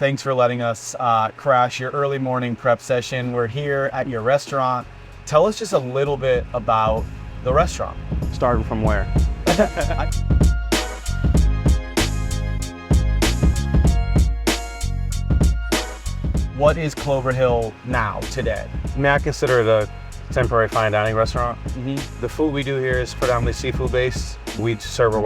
Thanks for letting us crash your early morning prep session. We're here at your restaurant. Tell us just a little bit about the restaurant. Starting from where? What is Clover Hill now, today? I mean, I consider it a temporary fine dining restaurant. The food we do here is predominantly seafood based. We serve a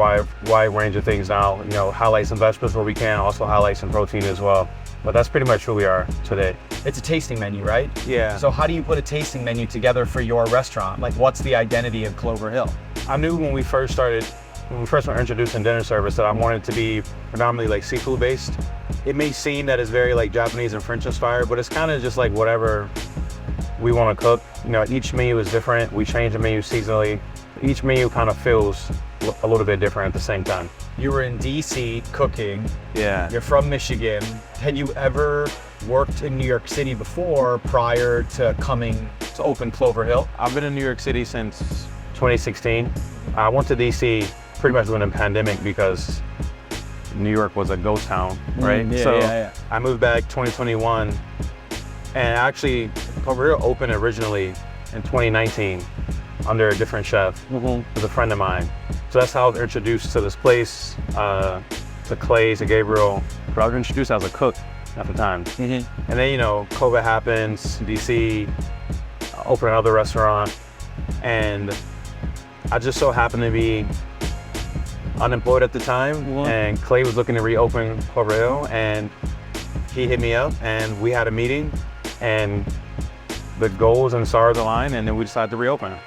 wide range of things now. You know, highlight some vegetables where we can, also highlight some protein as well. But that's pretty much who we are today. It's a tasting menu, right? Yeah. So how do you put a tasting menu together for your restaurant? Like, what's the identity of Clover Hill? I knew when we first were introducing dinner service that I wanted to be predominantly like seafood based. It may seem that it's very like Japanese and French inspired, but it's kind of just like whatever we want to cook. You know, each menu is different. We change the menu seasonally. Each menu kind of feels a little bit different at the same time. You were in DC cooking. Yeah. You're from Michigan. Had you ever worked in New York City before prior to coming to open Clover Hill? I've been in New York City since 2016. I went to DC pretty much during the pandemic because New York was a ghost town, right? Yeah. I moved back 2021, and actually Clover Hill opened originally in 2019 under a different chef. It was a friend of mine. So that's how I was introduced to this place, to Clay, to Gabriel. But I was introduced as a cook at the time. And then, you know, COVID happens, DC, open another restaurant, and I just so happened to be unemployed at the time, and Clay was looking to reopen Clover Hill, and he hit me up, and we had a meeting, and the goals and stars aligned, and then we decided to reopen.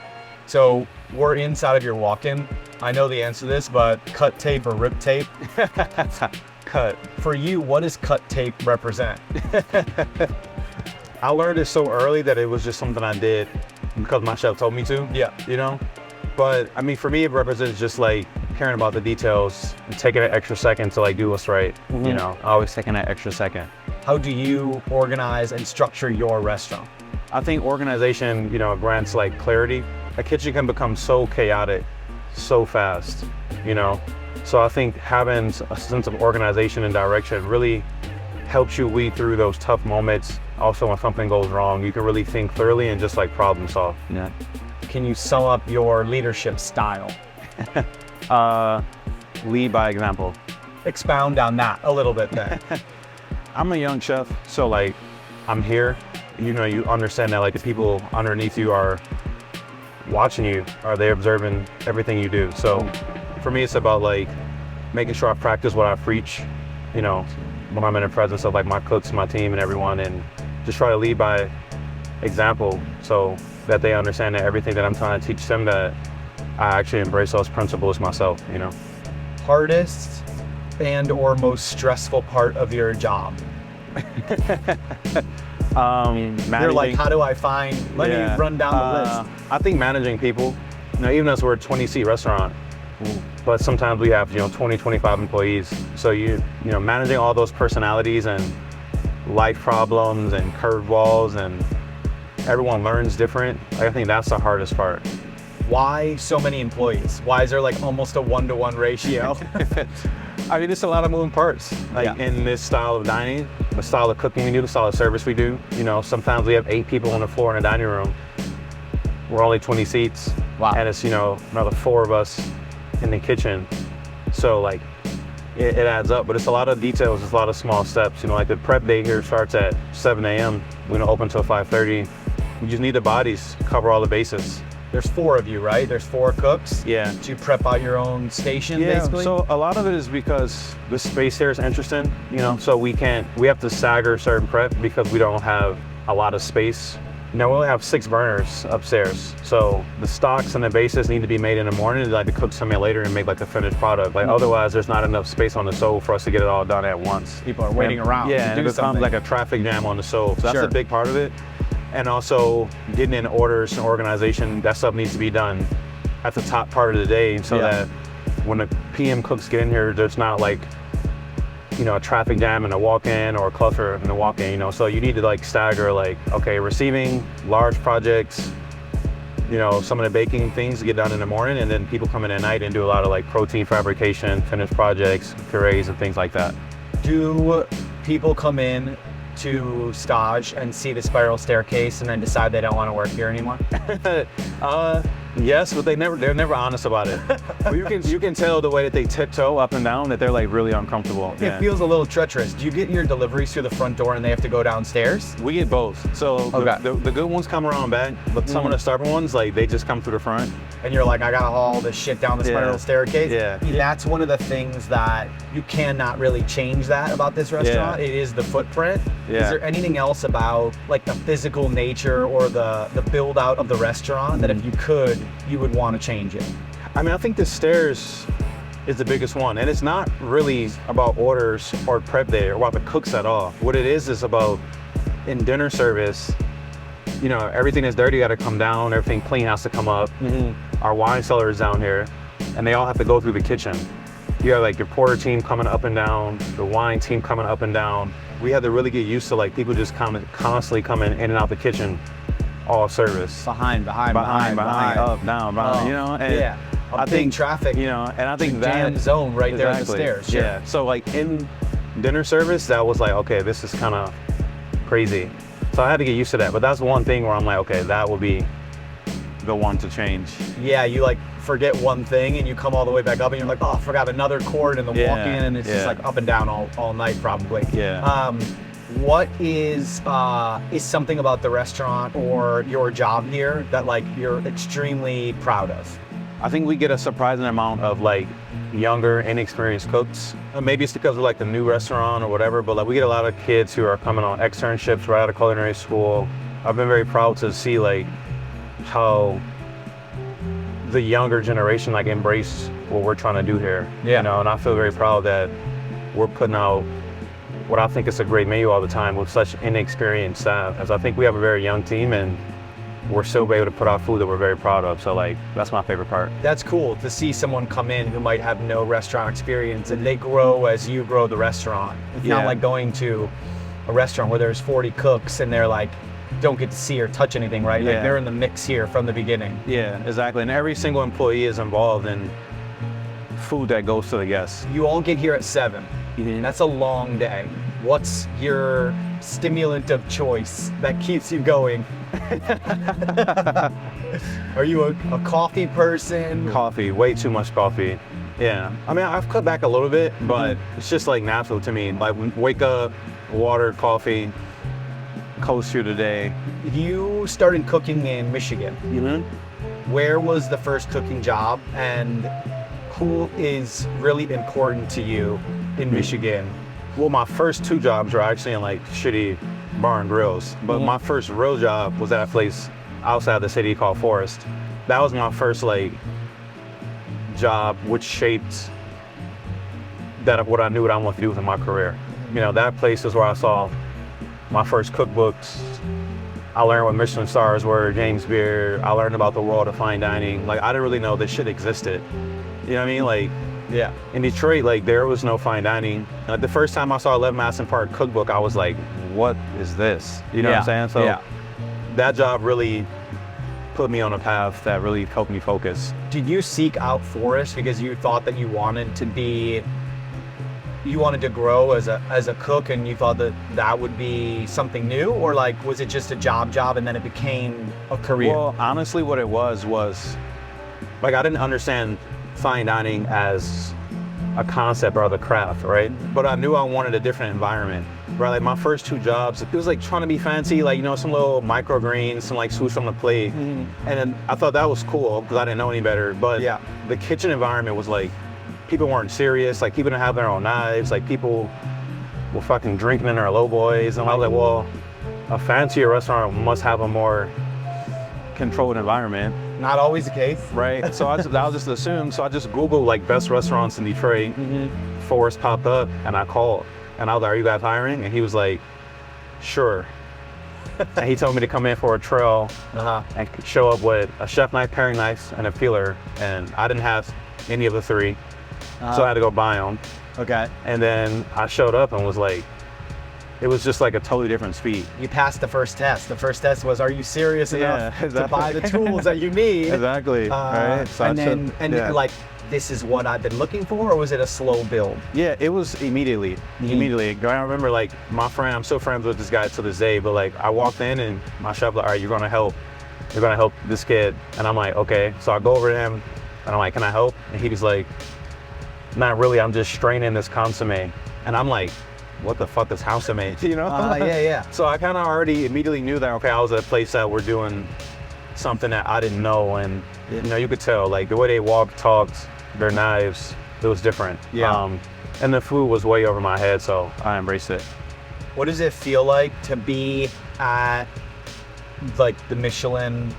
So we're inside of your walk-in. I know the answer to this, but cut tape or rip tape? Cut. For you, what does cut tape represent? I learned it so early that it was just something I did because my chef told me to. Yeah. You know? But I mean, for me, it represents just like caring about the details and taking an extra second to like do what's right. You know, always taking that extra second. How do you organize and structure your restaurant? I think organization, you know, grants like clarity. A kitchen can become so chaotic so fast, you know? So I think having a sense of organization and direction really helps you weed through those tough moments. Also, when something goes wrong, you can really think clearly and just like problem solve. Yeah. Can you sum up your leadership style? Lead by example. Expound on that a little bit then. I'm a young chef, so like I'm here. You know, you understand that like the people underneath you are watching you, are they observing everything you do? So for me, it's about like making sure I practice what I preach, you know, when I'm in the presence of like my cooks, my team and everyone, and just try to lead by example so that they understand that everything that I'm trying to teach them, that I actually embrace those principles myself, you know. Hardest and or most stressful part of your job? You're like, how do I find, let me run down the list. I think managing people, you know, even as we're a 20-seat restaurant, but sometimes we have, you know, 20, 25 employees. So you know, managing all those personalities and life problems and curveballs, and everyone learns different. I think that's the hardest part. Why so many employees? Why is there like almost a 1-to-1 ratio? I mean, it's a lot of moving parts, like in this style of dining, the style of cooking we do, the style of service we do. You know, sometimes we have 8 people on the floor in a dining room. We're only 20 seats. Wow. And it's, you know, another 4 of us in the kitchen. So like, it adds up, but it's a lot of details, it's a lot of small steps. You know, like the prep day here starts at 7 a.m. We don't open till 5:30. We just need the bodies, cover all the bases. There's 4 of you, right? There's 4 cooks? Yeah. Do you prep out your own station, basically? So a lot of it is because the space here is interesting, you know, so we have to stagger certain prep because we don't have a lot of space. You know, we only have 6 burners upstairs. So the stocks and the bases need to be made in the morning, like the cooks come in later and make like a finished product. Like otherwise there's not enough space on the stove for us to get it all done at once. People are waiting around to and do it becomes something. like a traffic jam on the stove. So that's a big part of it. And also getting in orders and organization, that stuff needs to be done at the top part of the day so that when the PM cooks get in here, there's not like, you know, a traffic jam in a walk-in or a cluster in a walk-in, you know. So you need to like stagger like, okay, receiving large projects, you know, some of the baking things get done in the morning, and then people come in at night and do a lot of like protein fabrication, finished projects, purees and things like that. Do people come in to stage and see the spiral staircase and then decide they don't want to work here anymore? Yes, but they're never honest about it. But you can tell the way that they tiptoe up and down that they're like really uncomfortable. It feels a little treacherous. Do you get your deliveries through the front door and they have to go downstairs? We get both. So the good ones come around back, but some of the stubborn ones, like they just come through the front. And you're like, I gotta haul all this shit down the spiral staircase. Yeah. That's one of the things that you cannot really change that about this restaurant. It is the footprint. Yeah. Is there anything else about like the physical nature or the build out of the restaurant that if you could, you would want to change it? I mean, I think the stairs is the biggest one. And it's not really about orders or prep day or about the cooks at all. What it is about in dinner service, you know, everything that's dirty got to come down, everything clean has to come up. Our wine cellar is down here, and they all have to go through the kitchen. You have like your porter team coming up and down, the wine team coming up and down. We had to really get used to like people just constantly coming in and out the kitchen, all service. Behind, up, down, behind, you know? And I think traffic, you know, and I think that jam zone right there at the stairs. Yeah. So like in dinner service, that was like, okay, this is kind of crazy. So I had to get used to that. But that's one thing where I'm like, okay, that will be the one to change. Yeah, you like forget one thing and you come all the way back up and you're like, oh, I forgot another cord in the walk-in, and it's just like up and down all night probably. Yeah. What is something about the restaurant or your job here that like you're extremely proud of? I think we get a surprising amount of like younger, inexperienced cooks. Maybe it's because of like the new restaurant or whatever, but like we get a lot of kids who are coming on externships right out of culinary school. I've been very proud to see like how the younger generation like embrace what we're trying to do here. You know, and I feel very proud that we're putting out what I think is a great menu all the time with such inexperienced staff. As I think we have a very young team and we're still able to put out food that we're very proud of. So like, that's my favorite part. That's cool to see someone come in who might have no restaurant experience and they grow as you grow the restaurant. It's not like going to a restaurant where there's 40 cooks and they're like, don't get to see or touch anything, right? Like they're in the mix here from the beginning. Yeah, exactly. And every single employee is involved in food that goes to the guests. You all get here at 7. That's a long day. What's your stimulant of choice that keeps you going? Are you a coffee person? Coffee, way too much coffee. Yeah, I mean, I've cut back a little bit, but it's just like natural to me. Like wake up, water, coffee, coast through the day. You started cooking in Michigan. Where was the first cooking job and who is really important to you in Michigan? Well, my first 2 jobs were actually in like shitty bar and grills, but my first real job was at a place outside the city called Forest. That was my first like job, which shaped what I knew what I wanted to do with my career. You know, that place is where I saw my first cookbooks. I learned what Michelin stars were, James Beard. I learned about the world of fine dining. Like I didn't really know this shit existed. You know what I mean? Like, in Detroit, like there was no fine dining. The first time I saw 11 Madison Park cookbook, I was like, what is this? You know what I'm saying? So that job really put me on a path that really helped me focus. Did you seek out Forest because you thought that you wanted to grow as a cook and you thought that would be something new, or like was it just a job and then it became a career? Well, honestly, what it was like I didn't understand fine dining as a concept or the craft, right? But I knew I wanted a different environment, right? Like my first 2 jobs, it was like trying to be fancy, like, you know, some little microgreens, some like swoosh on the plate. And then I thought that was cool because I didn't know any better. But the kitchen environment was like, people weren't serious, like people didn't have their own knives, like people were fucking drinking in their low boys. And I was like, well, a fancier restaurant must have a more controlled environment. Not always the case. Right, so I'll just assume, so I just Googled like best restaurants in Detroit. Forest popped up and I called and I was like, are you guys hiring? And he was like, sure. And he told me to come in for a trail and show up with a chef knife, paring knife, and a peeler. And I didn't have any of the 3, so I had to go buy them. Okay. And then I showed up and was like, it was just like a totally different speed. You passed the first test. The first test was, are you serious enough to buy the tools that you need? Exactly. Right. So like this is what I've been looking for, or was it a slow build? Yeah, it was immediately. Immediately. I remember like my friend, I'm still friends with this guy to this day, but like I walked in and my chef like, all right, you're gonna help this kid. And I'm like, okay. So I go over to him and I'm like, can I help? And he was like, not really, I'm just straining this consomme. And I'm like, what the fuck is consomme? You know? Yeah. So I kind of already immediately knew that, okay, I was at a place that we're doing something that I didn't know. And you know, you could tell like the way they walked, talked, their knives, it was different. Yeah. And the food was way over my head, so I embraced it. What does it feel like to be at like the Michelin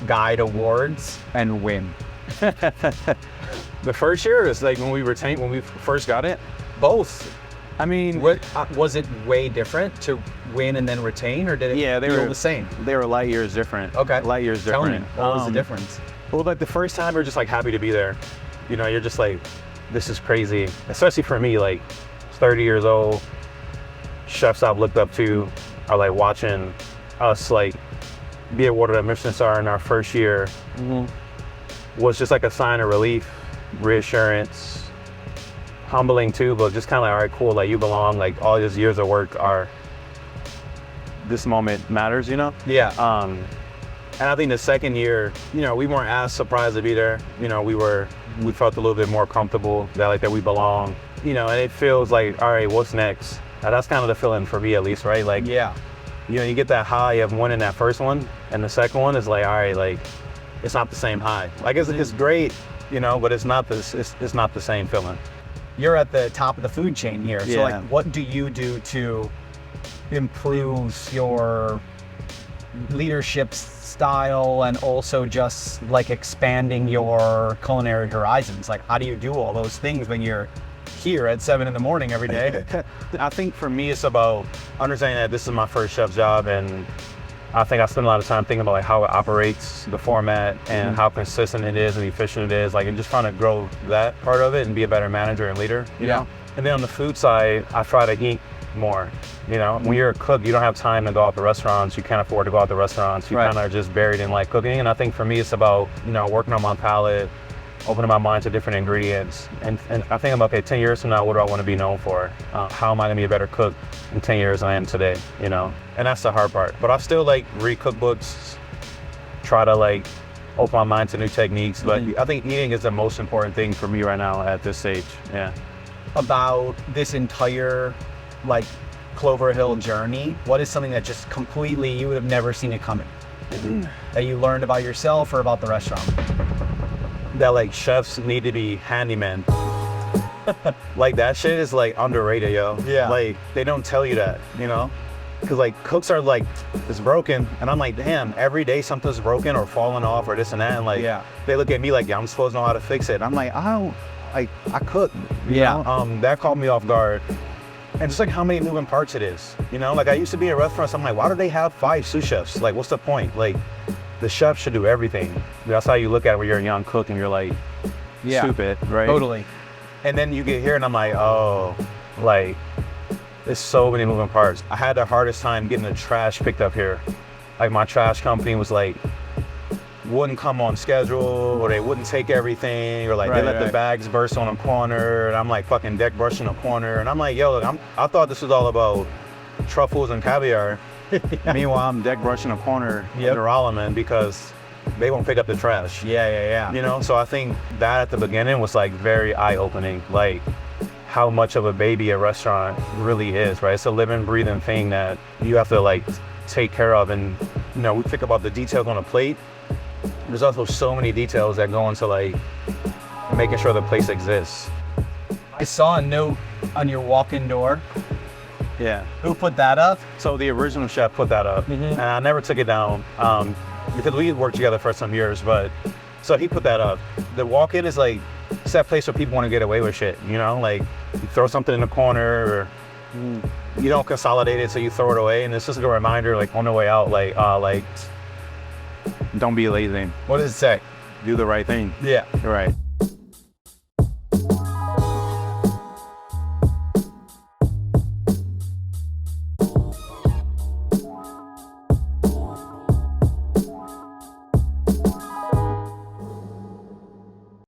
Guide Awards And win. The first year is like when we first got it. both? I mean, Was it way different to win and then retain, or did it feel the same? They were light years different. Okay. Light years Tell different. me, what was the difference? Well, like the first time, you're just like happy to be there. You know, you're just like, this is crazy. Especially for me, like 30 years old, chefs I've looked up to are like watching us like be awarded a Michelin star in our first year. Was just like a sign of relief, reassurance, humbling too, but just kind of like, all right, cool, like you belong, like all these years of work are, this moment matters, you know? Yeah. And I think the second year, you know, we weren't as surprised to be there. You know, we felt a little bit more comfortable that we belong, you know, and it feels like, all right, what's next? That's kind of the feeling for me at least, right? Like, Yeah. you know, you get that high of winning that first one, and the second one is like, all right, like, it's not the same high. Like, it's great, you know, but it's not the same feeling. You're at the top of the food chain here. So Yeah. like, what do you do to improve your leadership style and also just like expanding your culinary horizons? Like, how do you do all those things when you're here at 7 in the morning every day? I think for me, it's about understanding that this is my first chef job, and I think I spend a lot of time thinking about like how it operates, the format, and how consistent it is and efficient it is. Like, and just trying to grow that part of it and be a better manager and leader. You know? And then on the food side, I try to eat more. You know, when you're a cook, you don't have time to go out to restaurants. You can't afford to go out to restaurants. You kind of are just buried in like cooking. And I think for me, it's about, you know, working on my palate, opening my mind to different ingredients. And I think I'm okay, 10 years from now, what do I want to be known for? How am I going to be a better cook in 10 years than I am today, you know? And that's the hard part. But I still like read cookbooks, try to like open my mind to new techniques. But I think eating is the most important thing for me right now at this stage, yeah. About this entire like Clover Hill journey, what is something that just completely you would have never seen it coming that you learned about yourself or about the restaurant? That like chefs need to be handymen. Like that shit is like underrated, yo. Yeah. Like they don't tell you that, you know? Cause like cooks are like, it's broken. And I'm like, damn, every day something's broken or falling off or this and that. And like, they look at me like, yeah, I'm supposed to know how to fix it. And I'm like, I cook. You know? That caught me off guard. And just like how many moving parts it is, you know? Like I used to be in restaurants, I'm like, why do they have 5 sous chefs? Like, what's the point? Like, the chef should do everything. That's how you look at it when you're a young cook and you're like, stupid, right? Totally. And then you get here and I'm like, oh, like, there's so many moving parts. I had the hardest time getting the trash picked up here. Like my trash company was like, wouldn't come on schedule, or they wouldn't take everything, or like they let the bags burst on a corner, and I'm like fucking deck brushing a corner, and I'm like, yo, look, I thought this was all about truffles and caviar. Meanwhile, I'm deck brushing a corner in the Rolliman because they won't pick up the trash. Yeah. You know, so I think that at the beginning was like very eye-opening, like how much of a baby a restaurant really is, right? It's a living, breathing thing that you have to like take care of. And, you know, we think about the details on a plate. There's also so many details that go into like making sure the place exists. I saw a note on your walk-in door. Yeah. Who put that up? So the original chef put that up, and I never took it down because we worked together for some years. But so he put that up. The walk-in is like, it's that place where people want to get away with shit. You know, like you throw something in the corner, or you don't consolidate it, so you throw it away, and it's just like a reminder, like on the way out, like don't be lazy. What does it say? Do the right thing. Yeah. Right.